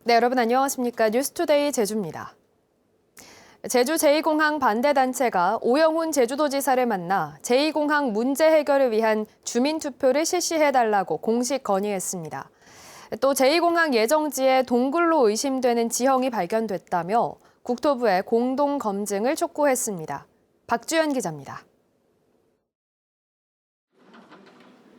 네, 여러분 안녕하십니까? 뉴스투데이 제주입니다. 제주 제2공항 반대단체가 오영훈 제주도지사를 만나 제2공항 문제 해결을 위한 주민투표를 실시해달라고 공식 건의했습니다. 또 제2공항 예정지에 동굴로 의심되는 지형이 발견됐다며 국토부에 공동 검증을 촉구했습니다. 박주연 기자입니다.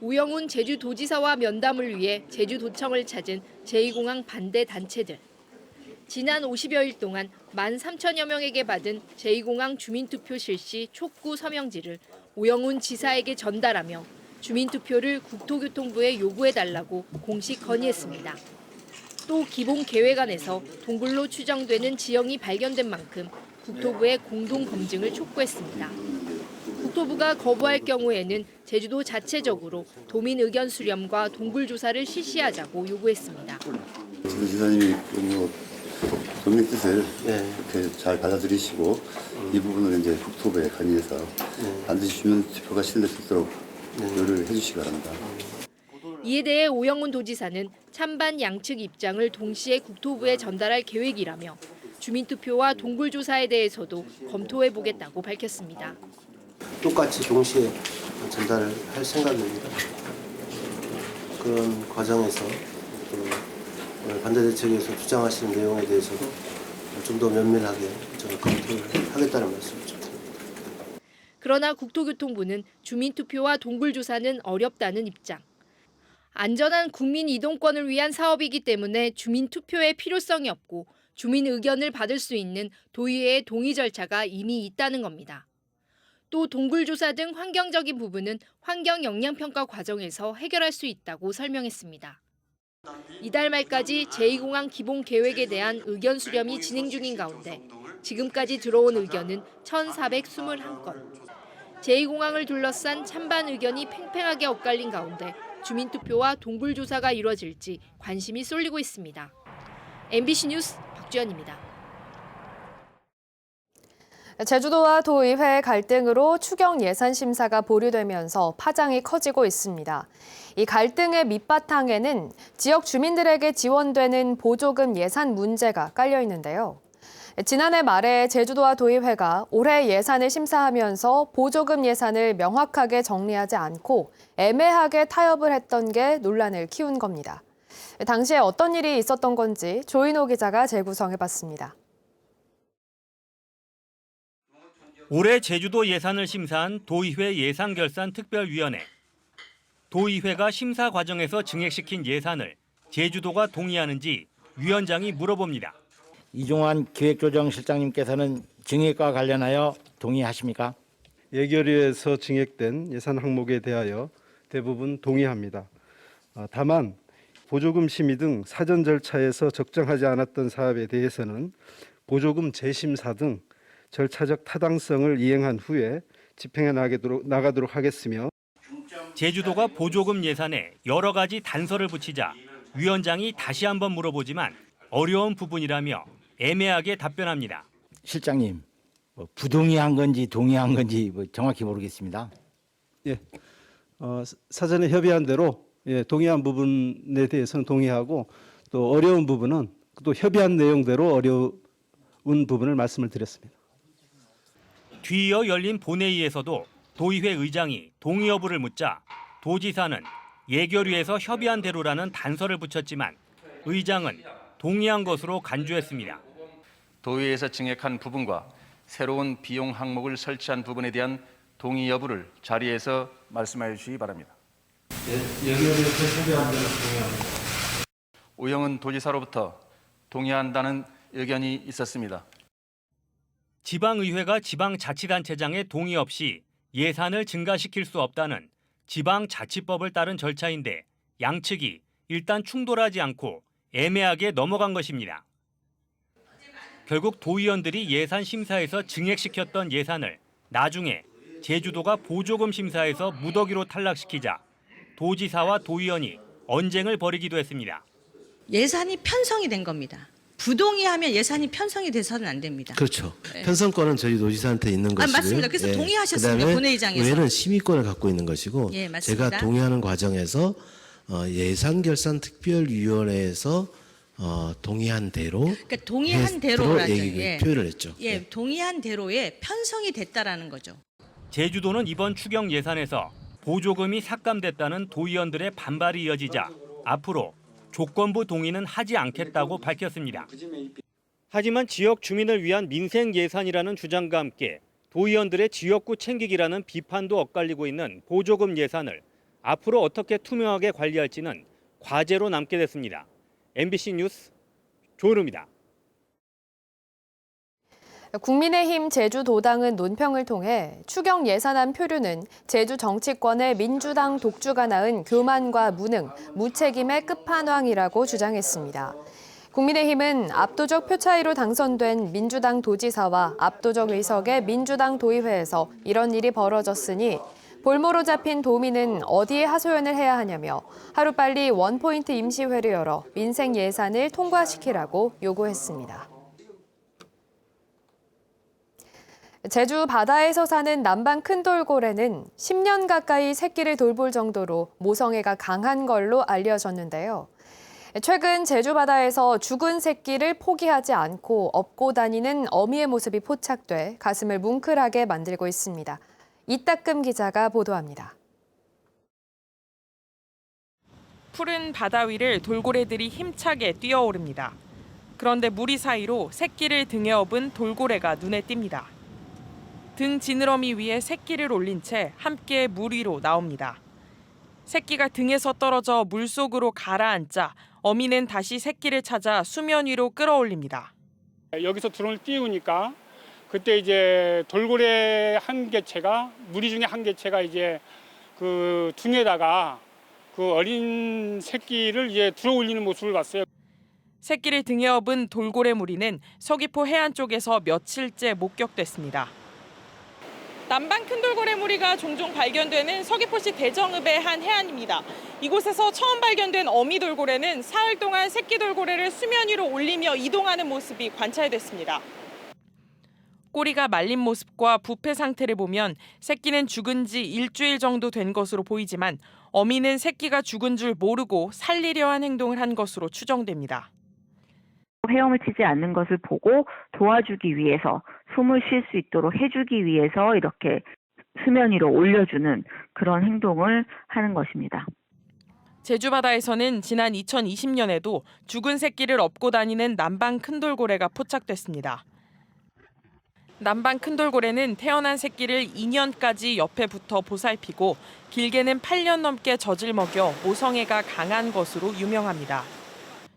오영훈 제주도지사와 면담을 위해 제주도청을 찾은 제2공항 반대 단체들. 지난 50여일 동안 13,000여 명에게 받은 제2공항 주민투표 실시 촉구 서명지를 오영훈 지사에게 전달하며 주민투표를 국토교통부에 요구해달라고 공식 건의했습니다. 또 기본계획안에서 동굴로 추정되는 지형이 발견된 만큼 국토부에 공동 검증을 촉구했습니다. 국토부가 거부할 경우에는 제주도 자체적으로 도민 의견 수렴과 동굴 조사를 실시하자고 요구했습니다. 지사님이 도민 뜻을 이렇게 잘 받아들이시고 이 부분을 이제 국토부에 건의해서 반드시 주민 투표가 실릴 수 있도록 노력을 해주시기 바랍니다. 이에 대해 오영훈 도지사는 찬반 양측 입장을 동시에 국토부에 전달할 계획이라며 주민투표와 동굴 조사에 대해서도 검토해보겠다고 밝혔습니다. 똑같이 동시에 전달을 할 생각입니다. 그런 과정에서 또 반대대책에서 주장하시는 내용에 대해서도 좀 더 면밀하게 검토를 하겠다는 말씀을 좀 드립니다. 그러나 국토교통부는 주민투표와 동굴 조사는 어렵다는 입장. 안전한 국민 이동권을 위한 사업이기 때문에 주민투표의 필요성이 없고 주민 의견을 받을 수 있는 도의회의 동의 절차가 이미 있다는 겁니다. 또 동굴조사 등 환경적인 부분은 환경영향평가 과정에서 해결할 수 있다고 설명했습니다. 이달 말까지 제2공항 기본계획에 대한 의견 수렴이 진행 중인 가운데 지금까지 들어온 의견은 1,421건. 제2공항을 둘러싼 찬반 의견이 팽팽하게 엇갈린 가운데 주민투표와 동굴조사가 이루어질지 관심이 쏠리고 있습니다. MBC 뉴스 박주연입니다. 제주도와 도의회 갈등으로 추경 예산 심사가 보류되면서 파장이 커지고 있습니다. 이 갈등의 밑바탕에는 지역 주민들에게 지원되는 보조금 예산 문제가 깔려 있는데요. 지난해 말에 제주도와 도의회가 올해 예산을 심사하면서 보조금 예산을 명확하게 정리하지 않고 애매하게 타협을 했던 게 논란을 키운 겁니다. 당시에 어떤 일이 있었던 건지 조인호 기자가 재구성해봤습니다. 올해 제주도 예산을 심사한 도의회 예산결산특별위원회. 도의회가 심사 과정에서 증액시킨 예산을 제주도가 동의하는지 위원장이 물어봅니다. 이종환 기획조정실장님께서는 증액과 관련하여 동의하십니까? 예결위에서 증액된 예산 항목에 대하여 대부분 동의합니다. 다만 보조금 심의 등 사전 절차에서 적정하지 않았던 사업에 대해서는 보조금 재심사 등 절차적 타당성을 이행한 후에 집행해 나가도록 하겠으며 제주도가 보조금 예산에 여러 가지 단서를 붙이자 위원장이 다시 한번 물어보지만 어려운 부분이라며 애매하게 답변합니다. 실장님, 부동의한 건지 동의한 건지 정확히 모르겠습니다. 사전에 협의한 대로 동의한 부분에 대해서는 동의하고 또 어려운 부분은 또 협의한 내용대로 어려운 부분을 말씀을 드렸습니다. 뒤이어 열린 본회의에서도 도의회 의장이 동의 여부를 묻자 도지사는 예결위에서 협의한 대로라는 단서를 붙였지만 의장은 동의한 것으로 간주했습니다. 도의회에서 증액한 부분과 새로운 비용 항목을 설치한 부분에 대한 동의 여부를 자리에서 말씀해 주시기 바랍니다. 예결위에서 협의한 대로 동의합니다. 오영훈 도지사로부터 동의한다는 의견이 있었습니다. 지방의회가 지방자치단체장의 동의 없이 예산을 증가시킬 수 없다는 지방자치법을 따른 절차인데 양측이 일단 충돌하지 않고 애매하게 넘어간 것입니다. 결국 도의원들이 예산 심사에서 증액시켰던 예산을 나중에 제주도가 보조금 심사에서 무더기로 탈락시키자 도지사와 도의원이 언쟁을 벌이기도 했습니다. 예산이 편성이 된 겁니다. 부동의하면 예산이 편성이 돼서는 안 됩니다. 그렇죠. 편성권은 저희 도지사한테 있는 것이고요. 맞습니다. 그래서 동의하셨습니다. 본회의장에서. 의회는 심의권을 갖고 있는 것이고 맞습니다. 제가 동의하는 과정에서 예산결산특별위원회에서 동의한 대로 그러니까 동의한 대로라죠. 예. 표현을 했죠. 예, 동의한 대로에 편성이 됐다라는 거죠. 제주도는 이번 추경 예산에서 보조금이 삭감됐다는 도의원들의 반발이 이어지자 앞으로 조건부 동의는 하지 않겠다고 밝혔습니다. 하지만 지역 주민을 위한 민생 예산이라는 주장과 함께 도의원들의 지역구 챙기기라는 비판도 엇갈리고 있는 보조금 예산을 앞으로 어떻게 투명하게 관리할지는 과제로 남게 됐습니다. MBC 뉴스 조은우입니다. 국민의힘 제주도당은 논평을 통해 추경 예산안 표류는 제주 정치권의 민주당 독주가 낳은 교만과 무능, 무책임의 끝판왕이라고 주장했습니다. 국민의힘은 압도적 표차이로 당선된 민주당 도지사와 압도적 의석의 민주당 도의회에서 이런 일이 벌어졌으니 볼모로 잡힌 도민은 어디에 하소연을 해야 하냐며 하루빨리 원포인트 임시회를 열어 민생 예산을 통과시키라고 요구했습니다. 제주 바다에서 사는 남방 큰돌고래는 10년 가까이 새끼를 돌볼 정도로 모성애가 강한 걸로 알려졌는데요. 최근 제주 바다에서 죽은 새끼를 포기하지 않고 업고 다니는 어미의 모습이 포착돼 가슴을 뭉클하게 만들고 있습니다. 이따금 기자가 보도합니다. 푸른 바다 위를 돌고래들이 힘차게 뛰어오릅니다. 그런데 무리 사이로 새끼를 등에 업은 돌고래가 눈에 띕니다. 등 지느러미 위에 새끼를 올린 채 함께 물 위로 나옵니다. 새끼가 등에서 떨어져 물속으로 가라앉자 어미는 다시 새끼를 찾아 수면 위로 끌어올립니다. 여기서 드론을 띄우니까 그때 이제 돌고래 한 개체가 무리 중에 한 개체가 이제 그 등에다가 그 어린 새끼를 이제 들어올리는 모습을 봤어요. 새끼를 등에 업은 돌고래 무리는 서귀포 해안 쪽에서 며칠째 목격됐습니다. 남방 큰돌고래 무리가 종종 발견되는 서귀포시 대정읍의 한 해안입니다. 이곳에서 처음 발견된 어미 돌고래는 사흘 동안 새끼 돌고래를 수면 위로 올리며 이동하는 모습이 관찰됐습니다. 꼬리가 말린 모습과 부패 상태를 보면 새끼는 죽은 지 일주일 정도 된 것으로 보이지만 어미는 새끼가 죽은 줄 모르고 살리려 한 행동을 한 것으로 추정됩니다. 헤엄을 치지 않는 것을 보고 도와주기 위해서 숨을 쉴 수 있도록 해주기 위해서 이렇게 수면 위로 올려주는 그런 행동을 하는 것입니다. 제주 바다에서는 지난 2020년에도 죽은 새끼를 업고 다니는 남방 큰돌고래가 포착됐습니다. 남방 큰돌고래는 태어난 새끼를 2년까지 옆에 붙어 보살피고 길게는 8년 넘게 젖을 먹여 모성애가 강한 것으로 유명합니다.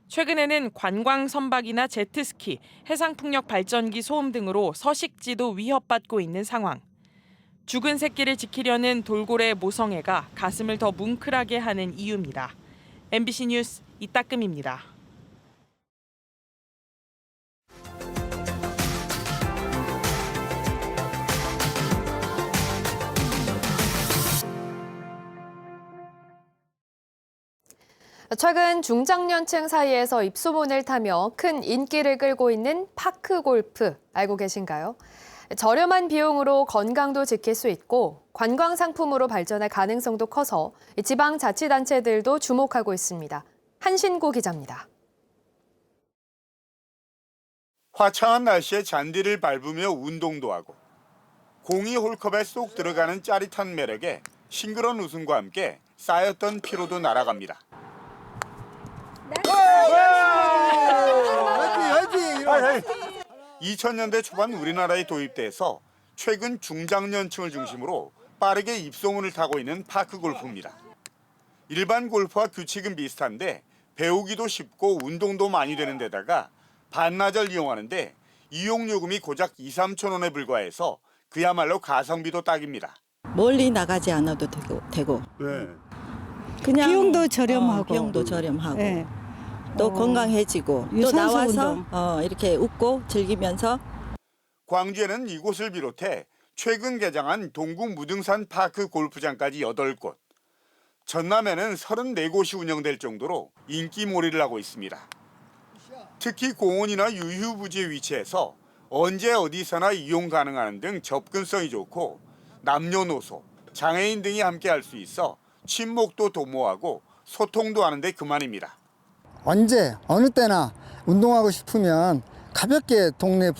최근에는 관광 선박이나 제트스키, 해상풍력 발전기 소음 등으로 서식지도 위협받고 있는 상황. 죽은 새끼를 지키려는 돌고래의 모성애가 가슴을 더 뭉클하게 하는 이유입니다. MBC 뉴스 이따금입니다. 최근 중장년층 사이에서 입소문을 타며 큰 인기를 끌고 있는 파크 골프 알고 계신가요? 저렴한 비용으로 건강도 지킬 수 있고 관광 상품으로 발전할 가능성도 커서 지방자치단체들도 주목하고 있습니다. 한신구 기자입니다. 화창한 날씨에 잔디를 밟으며 운동도 하고 공이 홀컵에 쏙 들어가는 짜릿한 매력에 싱그러운 웃음과 함께 쌓였던 피로도 날아갑니다. 2000년대 초반 우리나라에 도입돼서 최근 중장년층을 중심으로 빠르게 입소문을 타고 있는 파크 골프입니다. 일반 골프와 규칙은 비슷한데 배우기도 쉽고 운동도 많이 되는 데다가 반나절 이용하는데 이용요금이 고작 2~3천 원에 불과해서 그야말로 가성비도 딱입니다. 멀리 나가지 않아도 되고. 네. 그냥 비용도 저렴하고. 비용도 저렴하고. 네. 또 건강해지고 또 나와서 이렇게 웃고 즐기면서. 광주에는 이곳을 비롯해 최근 개장한 동구 무등산 파크 골프장까지 8곳, 전남에는 34곳이 운영될 정도로 인기몰이를 하고 있습니다. 특히 공원이나 유휴부지에 위치해서 언제 어디서나 이용 가능한 등 접근성이 좋고 남녀노소, 장애인 등이 함께 할 수 있어 친목도 도모하고 소통도 하는데 그만입니다. 언제 어느 때나 운동하고 싶으면 가볍게 동네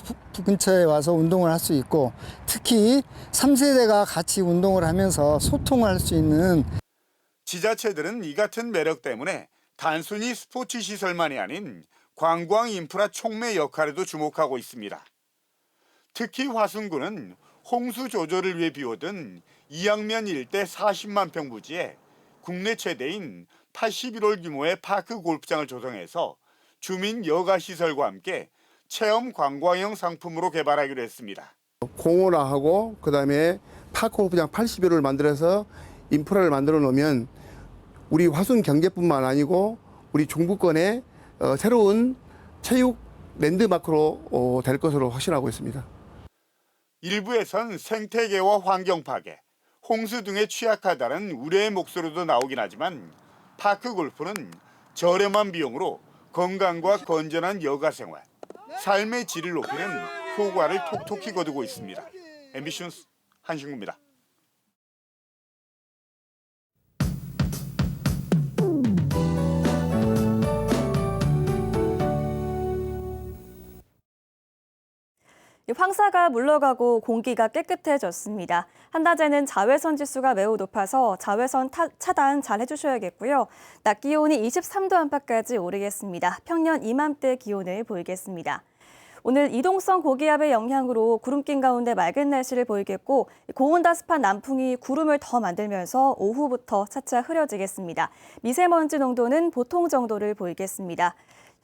근처에 와서 운동을 할 수 있고 특히 3세대가 같이 운동을 하면서 소통을 할 수 있는 지자체들은 이 같은 매력 때문에 단순히 스포츠 시설만이 아닌 관광 인프라 촉매 역할에도 주목하고 있습니다. 특히 화순군은 홍수 조절을 위해 비워둔 이양면 일대 40만 평 부지에 국내 최대인 81홀 규모의 파크 골프장을 조성해서 주민 여가 시설과 함께 체험 관광형 상품으로 개발하기로 했습니다. 공원화하고 그다음에 파크 골프장 81홀을 만들어서 인프라를 만들어 놓으면 우리 화순 경제뿐만 아니고 우리 중부권의 새로운 체육 랜드마크로 될 것으로 확신하고 있습니다. 일부에선 생태계와 환경 파괴, 홍수 등에 취약하다는 우려의 목소리도 나오긴 하지만 파크 골프는 저렴한 비용으로 건강과 건전한 여가 생활, 삶의 질을 높이는 효과를 톡톡히 거두고 있습니다. MBC 뉴스 한신구입니다. 황사가 물러가고 공기가 깨끗해졌습니다. 한낮에는 자외선 지수가 매우 높아서 자외선 차단 잘 해주셔야겠고요. 낮 기온이 23도 안팎까지 오르겠습니다. 평년 이맘때 기온을 보이겠습니다. 오늘 이동성 고기압의 영향으로 구름 낀 가운데 맑은 날씨를 보이겠고 고온다습한 남풍이 구름을 더 만들면서 오후부터 차차 흐려지겠습니다. 미세먼지 농도는 보통 정도를 보이겠습니다.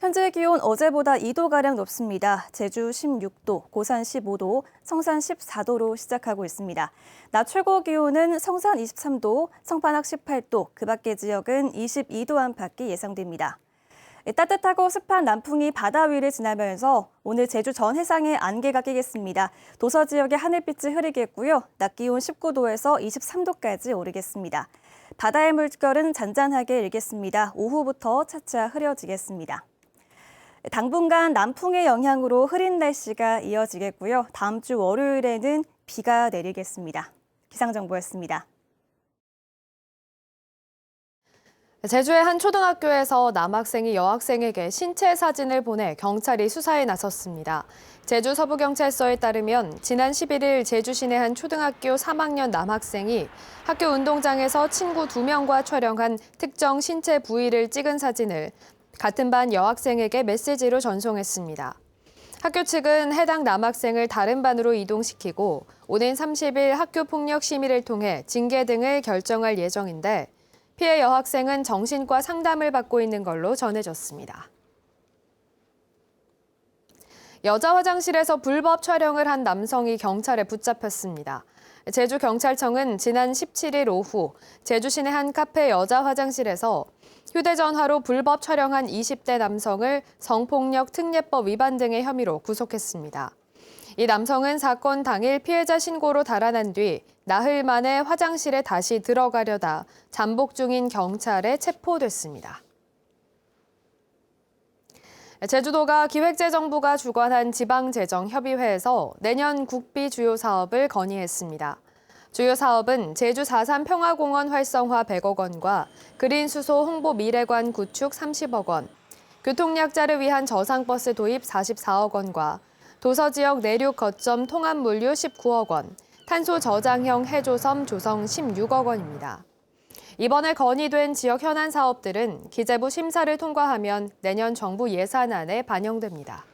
현재 기온 어제보다 2도가량 높습니다. 제주 16도, 고산 15도, 성산 14도로 시작하고 있습니다. 낮 최고 기온은 성산 23도, 성판악 18도, 그 밖의 지역은 22도 안팎이 예상됩니다. 따뜻하고 습한 남풍이 바다 위를 지나면서 오늘 제주 전 해상에 안개가 끼겠습니다. 도서 지역의 하늘빛이 흐리겠고요. 낮 기온 19도에서 23도까지 오르겠습니다. 바다의 물결은 잔잔하게 일겠습니다. 오후부터 차차 흐려지겠습니다. 당분간 남풍의 영향으로 흐린 날씨가 이어지겠고요. 다음 주 월요일에는 비가 내리겠습니다. 기상정보였습니다. 제주의 한 초등학교에서 남학생이 여학생에게 신체 사진을 보내 경찰이 수사에 나섰습니다. 제주 서부경찰서에 따르면 지난 11일 제주 시내 한 초등학교 3학년 남학생이 학교 운동장에서 친구 2명과 촬영한 특정 신체 부위를 찍은 사진을 같은 반 여학생에게 메시지로 전송했습니다. 학교 측은 해당 남학생을 다른 반으로 이동시키고 오는 30일 학교폭력 심의를 통해 징계 등을 결정할 예정인데 피해 여학생은 정신과 상담을 받고 있는 걸로 전해졌습니다. 여자 화장실에서 불법 촬영을 한 남성이 경찰에 붙잡혔습니다. 제주경찰청은 지난 17일 오후 제주 시내 한 카페 여자 화장실에서 휴대전화로 불법 촬영한 20대 남성을 성폭력 특례법 위반 등의 혐의로 구속했습니다. 이 남성은 사건 당일 피해자 신고로 달아난 뒤 나흘 만에 화장실에 다시 들어가려다 잠복 중인 경찰에 체포됐습니다. 제주도가 기획재정부가 주관한 지방재정협의회에서 내년 국비 주요 사업을 건의했습니다. 주요 사업은 제주 4.3 평화공원 활성화 100억 원과 그린수소 홍보 미래관 구축 30억 원, 교통약자를 위한 저상버스 도입 44억 원과 도서지역 내륙 거점 통합물류 19억 원, 탄소 저장형 해조섬 조성 16억 원입니다. 이번에 건의된 지역 현안 사업들은 기재부 심사를 통과하면 내년 정부 예산안에 반영됩니다.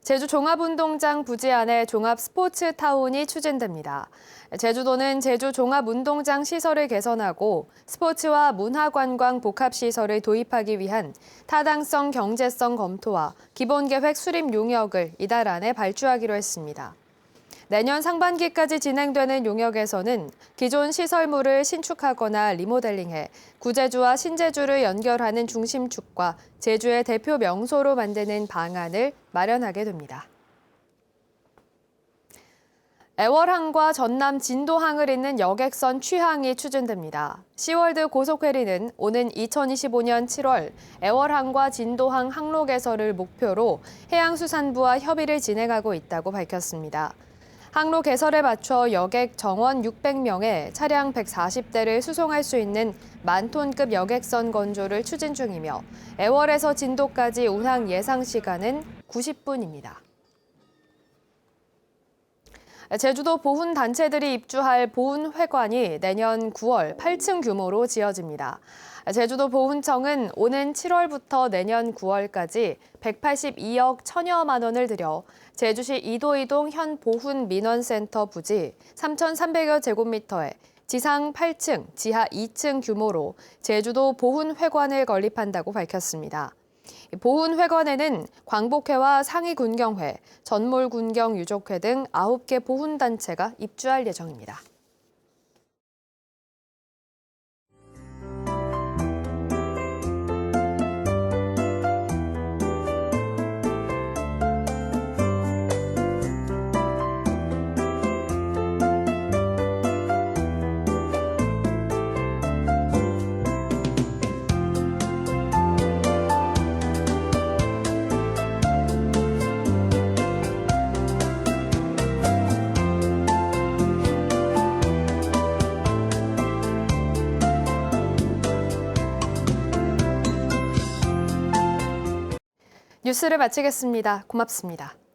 제주 종합운동장 부지 안에 종합스포츠타운이 추진됩니다. 제주도는 제주 종합운동장 시설을 개선하고 스포츠와 문화관광 복합시설을 도입하기 위한 타당성 경제성 검토와 기본계획 수립 용역을 이달 안에 발주하기로 했습니다. 내년 상반기까지 진행되는 용역에서는 기존 시설물을 신축하거나 리모델링해 구제주와 신제주를 연결하는 중심축과 제주의 대표 명소로 만드는 방안을 마련하게 됩니다. 애월항과 전남 진도항을 잇는 여객선 취항이 추진됩니다. 시월드 고속회리는 오는 2025년 7월 애월항과 진도항 항로 개설을 목표로 해양수산부와 협의를 진행하고 있다고 밝혔습니다. 항로 개설에 맞춰 여객 정원 600명에 차량 140대를 수송할 수 있는 만톤급 여객선 건조를 추진 중이며 애월에서 진도까지 운항 예상 시간은 90분입니다. 제주도 보훈단체들이 입주할 보훈회관이 내년 9월 8층 규모로 지어집니다. 제주도 보훈청은 오는 7월부터 내년 9월까지 182억 1천여만 원을 들여 제주시 이도이동 현 보훈민원센터 부지 3,300여 제곱미터에 지상 8층, 지하 2층 규모로 제주도 보훈회관을 건립한다고 밝혔습니다. 보훈회관에는 광복회와 상위군경회, 전몰군경유족회 등 9개 보훈단체가 입주할 예정입니다. 뉴스를 마치겠습니다. 고맙습니다.